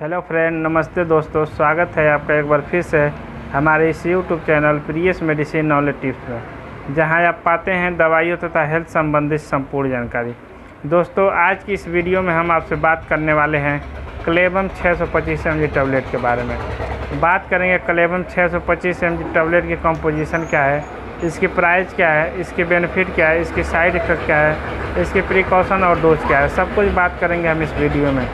Hello friend, नमस्ते दोस्तों। स्वागत है आपका एक बार फिर से हमारे इस YouTube channel Priya's medicine knowledge tips में, जहां आप पाते हैं दवाइयों तथा हेल्थ संबंधित संपूर्ण जानकारी। दोस्तों, आज की इस वीडियो में हम आपसे बात करने वाले हैं क्लेबम 625 mg टैबलेट के बारे में। बात करेंगे क्लेबम 625 mg टैबलेट की कंपोजिशन क्या है, इसकी प्राइस क्या है, इसके बेनिफिट क्या है, इसकी साइड इफ़ेक्ट क्या है, इसके प्रिकॉशन और डोज क्या है, सब कुछ बात करेंगे हम इस वीडियो में।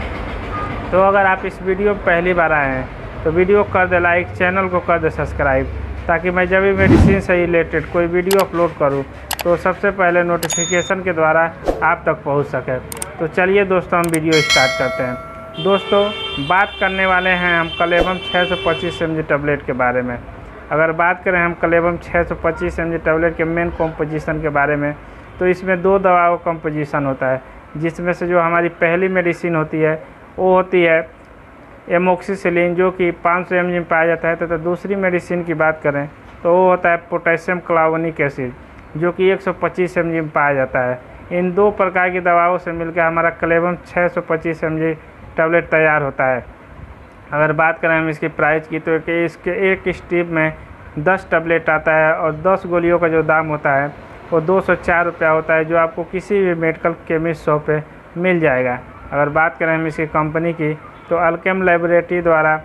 तो अगर आप इस वीडियो पर पहली बार आए हैं तो वीडियो को कर दे लाइक, चैनल को कर दे सब्सक्राइब, ताकि मैं जब भी मेडिसिन से रिलेटेड कोई वीडियो अपलोड करूं तो सबसे पहले नोटिफिकेशन के द्वारा आप तक पहुंच सके। तो चलिए दोस्तों, हम वीडियो स्टार्ट करते हैं। दोस्तों, बात करने वाले हैं हम क्लेबम 625 mg टैबलेट के बारे में। अगर बात करें हम क्लेबम 625 mg टैबलेट के मेन कॉम्पोजिशन के बारे में, तो इसमें दो दवाओं का कॉम्पोजिशन होता है, जिसमें से जो हमारी पहली मेडिसिन होती है वो होती है एमोक्सिसिलिन, जो कि 500 mg में पाया जाता है। तथा दूसरी मेडिसिन की बात करें तो वो होता है पोटेशियम क्लावनिक एसिड, जो कि 125 mg में पाया जाता है। इन दो प्रकार की दवाओं से मिलकर हमारा क्लेबम 625 mg टैबलेट तैयार होता है। अगर बात करें हम इसकी प्राइस की, तो इसके एक स्ट्रिप में 10 टैबलेट आता है और 10 गोलियों का जो दाम होता है वो 204 रुपया होता है, जो आपको किसी भी मेडिकल केमिस्ट शॉप पे मिल जाएगा। अगर बात करें हम इसकी कंपनी की, तो अल्केम लैबोरेटरी द्वारा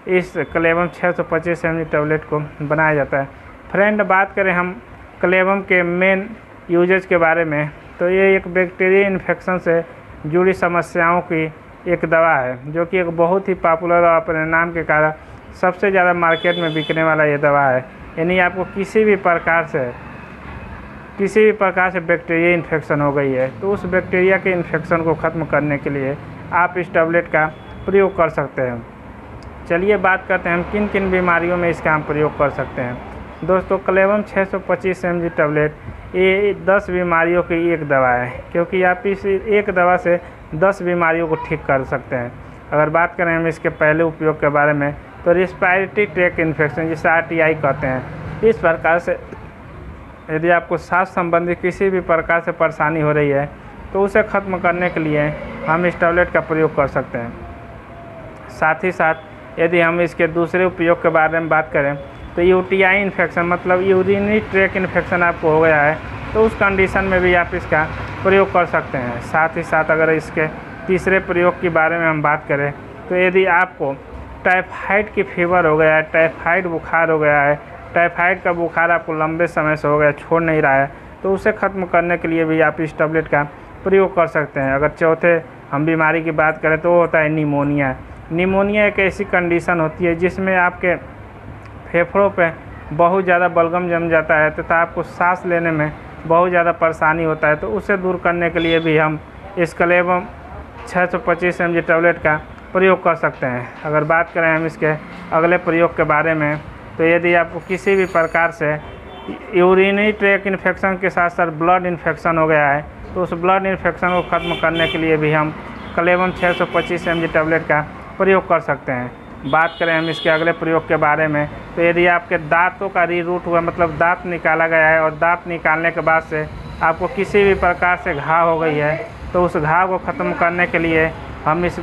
इस क्लेबम 625 mg टैबलेट को बनाया जाता है। फ्रेंड, बात करें हम क्लेबम के मेन यूजेज के बारे में, तो ये एक बैक्टीरिया इन्फेक्शन से जुड़ी समस्याओं की एक दवा है, जो कि एक बहुत ही पॉपुलर और अपने नाम के कारण सबसे ज़्यादा मार्केट में बिकने वाला ये दवा है। यानी आपको किसी भी प्रकार से बैक्टीरिया इन्फेक्शन हो गई है, तो उस बैक्टीरिया के इन्फेक्शन को ख़त्म करने के लिए आप इस टैबलेट का प्रयोग कर सकते हैं। चलिए बात करते हैं हम किन किन बीमारियों में इसका हम प्रयोग कर सकते हैं। दोस्तों, क्लेबम 625 mg टैबलेट ये 10 बीमारियों की एक दवा है, क्योंकि आप इस एक दवा से 10 बीमारियों को ठीक कर सकते हैं। अगर बात करें हम इसके पहले उपयोग के बारे में, तो रेस्पिरेटरी ट्रैक्ट इन्फेक्शन, जिसे RTI कहते हैं, इस प्रकार से यदि आपको सांस संबंधी किसी भी प्रकार से परेशानी हो रही है तो उसे ख़त्म करने के लिए हम इस टैबलेट का प्रयोग कर सकते हैं। साथ ही साथ यदि हम इसके दूसरे उपयोग के बारे में बात करें, तो UTI इन्फेक्शन, मतलब यूरिनरी ट्रैक्ट इन्फेक्शन आपको हो गया है, तो उस कंडीशन में भी आप इसका प्रयोग कर सकते हैं। साथ ही साथ अगर इसके तीसरे प्रयोग के बारे में हम बात करें, तो यदि आपको टाइफाइड की फीवर हो गया है, टाइफाइड बुखार हो गया है, टाइफाइड का बुखार आपको लंबे समय से हो गया, छोड़ नहीं रहा है, तो उसे ख़त्म करने के लिए भी आप इस टैबलेट का प्रयोग कर सकते हैं। अगर चौथे हम बीमारी की बात करें, तो वो होता है निमोनिया। निमोनिया एक ऐसी कंडीशन होती है जिसमें आपके फेफड़ों पे बहुत ज़्यादा बलगम जम जाता है तथा आपको सांस लेने में बहुत ज़्यादा परेशानी होता है, तो उसे दूर करने के लिए भी हम इस क्लेबम 625 mg टैबलेट का प्रयोग कर सकते हैं। अगर बात करें हम इसके अगले प्रयोग के बारे में, तो यदि आपको किसी भी प्रकार से यूरिनरी ट्रैक्ट इन्फेक्शन के साथ साथ ब्लड इन्फेक्शन हो गया है, तो उस ब्लड इन्फेक्शन को ख़त्म करने के लिए भी हम क्लेबम 625 mg टैबलेट का प्रयोग कर सकते हैं। बात करें हम इसके अगले प्रयोग के बारे में, तो यदि आपके दांतों का रीरूट हुआ, मतलब दांत निकाला गया है और दांत निकालने के बाद से आपको किसी भी प्रकार से घाव हो गई है, तो उस घाव को ख़त्म करने के लिए हम इस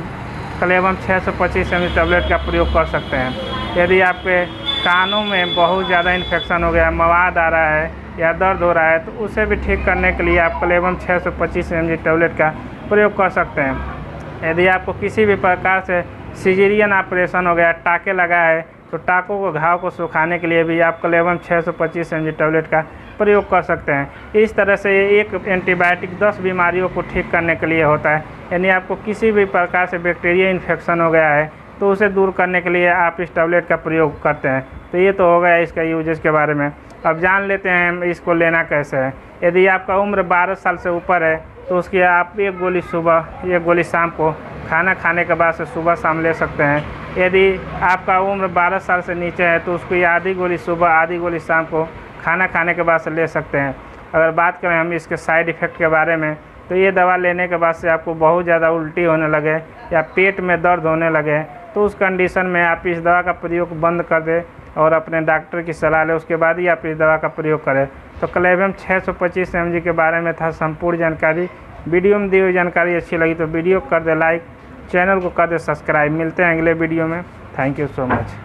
क्लेबम 625 mg टैबलेट का प्रयोग कर सकते हैं। यदि आपके कानों में बहुत ज़्यादा इन्फेक्शन हो गया, मवाद आ रहा है या दर्द हो रहा है, तो उसे भी ठीक करने के लिए आप क्लेबम 625 mg टैबलेट का प्रयोग कर सकते हैं। यदि आपको किसी भी प्रकार से सिजेरियन ऑपरेशन हो गया, टाँके लगा है, तो टाँकों को, घाव को सुखाने के लिए भी आप क्लेबम 625 mg टैबलेट का प्रयोग कर सकते हैं। इस तरह से एक एंटीबायोटिक 10 बीमारियों को ठीक करने के लिए होता है। यानी आपको किसी भी प्रकार से बैक्टीरिया इन्फेक्शन हो गया है, तो उसे दूर करने के लिए आप इस टैबलेट का प्रयोग करते हैं। तो ये तो हो गया इसका यूजेस के बारे में। अब जान लेते हैं इसको लेना कैसे है। यदि आपका उम्र 12 साल से ऊपर है, तो उसकी आप एक गोली सुबह, एक गोली शाम को खाना खाने के बाद से सुबह शाम ले सकते हैं। यदि आपका उम्र 12 साल से नीचे है, तो उसको आधी गोली सुबह, आधी गोली शाम को खाना खाने के बाद से ले सकते हैं। अगर बात करें हम इसके साइड इफ़ेक्ट के बारे में, तो ये दवा लेने के बाद से आपको बहुत ज़्यादा उल्टी होने लगे या पेट में दर्द होने लगे, तो उस कंडीशन में आप इस दवा का प्रयोग बंद कर दें और अपने डॉक्टर की सलाह लें, उसके बाद ही आप इस दवा का प्रयोग करें। तो क्लेबम 625 mg के बारे में था संपूर्ण जानकारी। वीडियो में दी हुई जानकारी अच्छी लगी तो वीडियो कर दे लाइक, चैनल को कर दे सब्सक्राइब। मिलते हैं अगले वीडियो में। Thank you so much.